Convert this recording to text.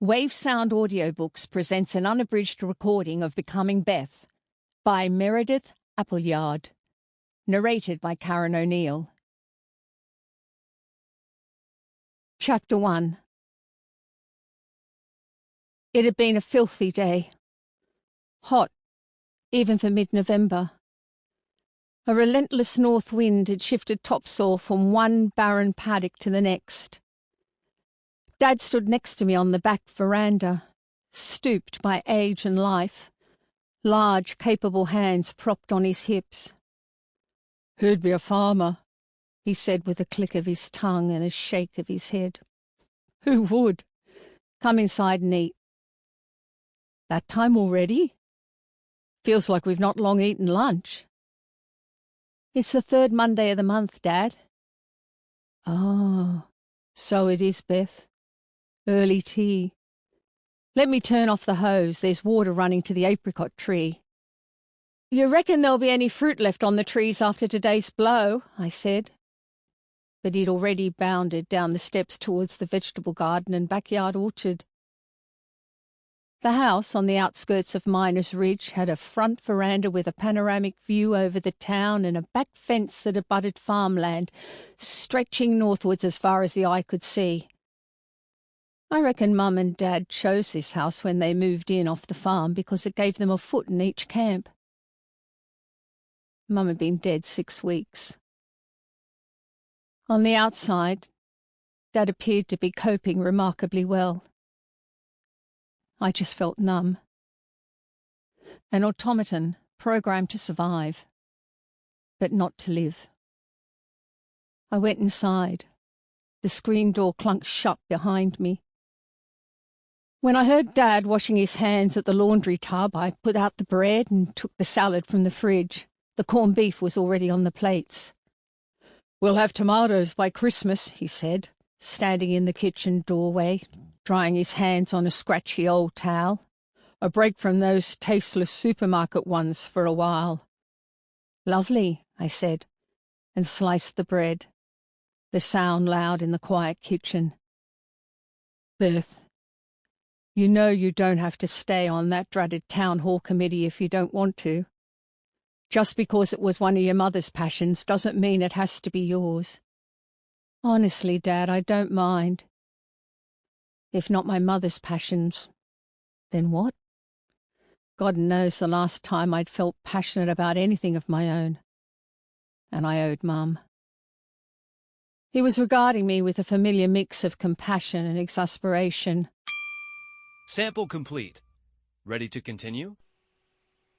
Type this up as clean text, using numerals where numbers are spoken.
Wavesound Audiobooks presents an unabridged recording of Becoming Beth by Meredith Appleyard, narrated by Karyn O'Neill. Chapter 1. It had been a filthy day. Hot, even for mid-November. A relentless north wind had shifted topsoil from one barren paddock to the next. Dad stood next to me on the back veranda, stooped by age and life, large, capable hands propped on his hips. "Who'd be a farmer?" he said with a click of his tongue and a shake of his head. "Who would? Come inside and eat." "That time already? Feels like we've not long eaten lunch." "It's the third Monday of the month, Dad." "Ah, so it is, Beth. Early tea. Let me turn off the hose. There's water running to the apricot tree." "You reckon there'll be any fruit left on the trees after today's blow?" I said. But he'd already bounded down the steps towards the vegetable garden and backyard orchard. The house on the outskirts of Miners Ridge had a front veranda with a panoramic view over the town and a back fence that abutted farmland, stretching northwards as far as the eye could see. I reckon Mum and Dad chose this house when they moved in off the farm because it gave them a foot in each camp. Mum had been dead 6 weeks. On the outside, Dad appeared to be coping remarkably well. I just felt numb. An automaton programmed to survive, but not to live. I went inside. The screen door clunked shut behind me. When I heard Dad washing his hands at the laundry tub, I put out the bread and took the salad from the fridge. The corned beef was already on the plates. "We'll have tomatoes by Christmas," he said, standing in the kitchen doorway, drying his hands on a scratchy old towel. "A break from those tasteless supermarket ones for a while." "Lovely," I said, and sliced the bread, the sound loud in the quiet kitchen. "Beth, you know you don't have to stay on that dreaded town hall committee if you don't want to. Just because it was one of your mother's passions doesn't mean it has to be yours." "Honestly, Dad, I don't mind." "If not my mother's passions, then what? God knows the last time I'd felt passionate about anything of my own. And I owed Mum." He was regarding me with a familiar mix of compassion and exasperation. Sample complete. Ready to continue?